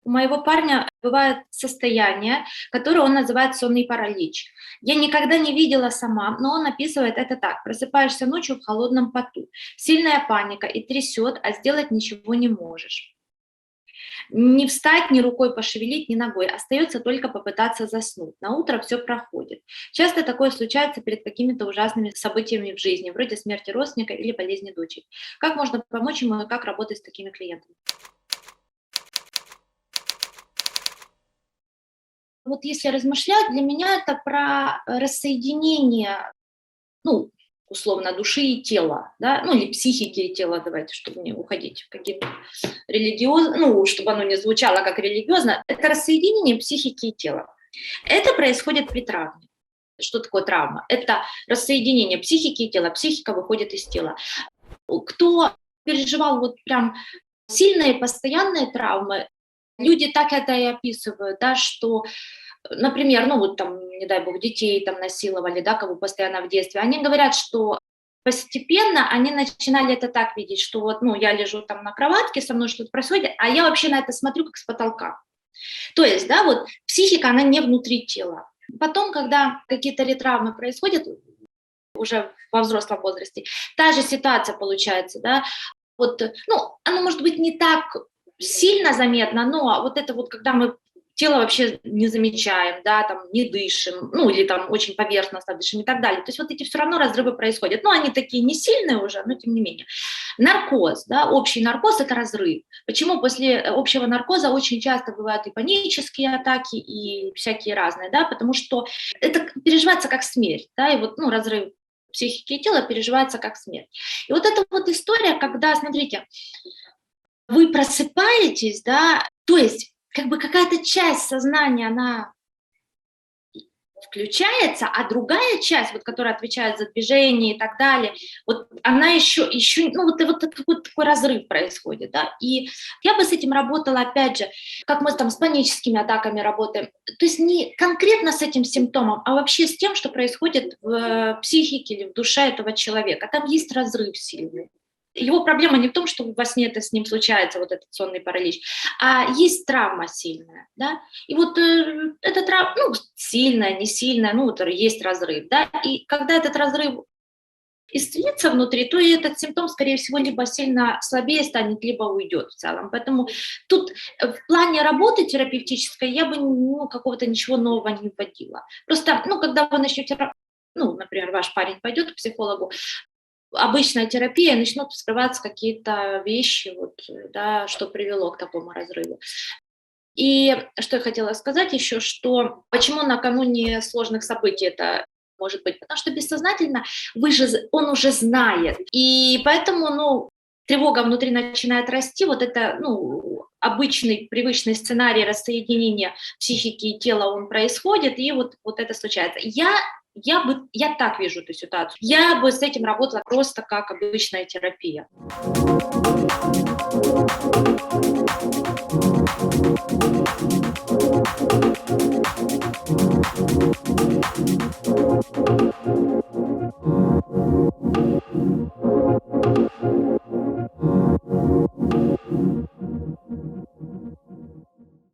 У моего парня бывает состояние, которое он называет сонный паралич. Я никогда не видела сама, но он описывает это так. Просыпаешься ночью в холодном поту, сильная паника и трясет, а сделать ничего не можешь. Не встать, ни рукой пошевелить, ни ногой. Остается только попытаться заснуть. На утро все проходит. Часто такое случается перед какими-то ужасными событиями в жизни, вроде смерти родственника или болезни дочери. Как можно помочь ему и как работать с такими клиентами? Вот если размышлять, для меня это про рассоединение, ну, условно, души и тела, да, ну, или психики и тела, давайте, чтобы не уходить в какие-то религиозные, ну, чтобы оно не звучало как религиозно, это рассоединение психики и тела. Это происходит при травме. Что такое травма? Это рассоединение психики и тела. Психика выходит из тела. Кто переживал вот прям сильные постоянные травмы, люди так это и описывают, да, что, например, ну вот там, не дай бог, детей там насиловали, да, кого постоянно в детстве, они говорят, что постепенно они начинали это так видеть, что вот, ну, я лежу там на кроватке, со мной что-то происходит, а я вообще на это смотрю как с потолка. То есть, да, вот психика, она не внутри тела. Потом, когда какие-то ретравмы происходят уже во взрослом возрасте, та же ситуация получается, да, вот, ну, оно может быть не так сильно заметно, но вот это вот, когда мы тело вообще не замечаем, да, там не дышим, ну или там очень поверхностно дышим и так далее. То есть вот эти все равно разрывы происходят. Ну, они такие не сильные уже, но тем не менее. Наркоз, да, общий наркоз – это разрыв. Почему после общего наркоза очень часто бывают и панические атаки, и всякие разные, да, потому что это переживается как смерть, да, и вот, ну, разрыв психики и тела переживается как смерть. И вот эта вот история, когда, смотрите, вы просыпаетесь, да, то есть как бы какая-то часть сознания, она включается, а другая часть, вот, которая отвечает за движение и так далее, вот она еще ну вот такой разрыв происходит, да, и я бы с этим работала, опять же, как мы там с паническими атаками работаем, то есть не конкретно с этим симптомом, а вообще с тем, что происходит в психике или в душе этого человека, там есть разрыв сильный. Его проблема не в том, что во сне это с ним случается, вот этот сонный паралич, а есть травма сильная, да, и вот эта травма, ну, сильная, не сильная, ну, вот есть разрыв, да, и когда этот разрыв исцелится внутри, то и этот симптом, скорее всего, либо сильно слабее станет, либо уйдет в целом. Поэтому тут в плане работы терапевтической я бы, ну, какого-то ничего нового не вводила. Просто, ну, когда вы начнете, ну, например, ваш парень пойдет к психологу, обычная терапия, начнут вскрываться какие-то вещи, вот, да, что привело к такому разрыву. И что я хотела сказать еще, что почему накануне сложных событий это может быть, потому что бессознательно он уже знает, и поэтому, ну, тревога внутри начинает расти, вот это, ну, обычный, привычный сценарий рассоединения психики и тела, он происходит, и вот это случается. Я так вижу эту ситуацию. Я бы с этим работала просто как обычная терапия.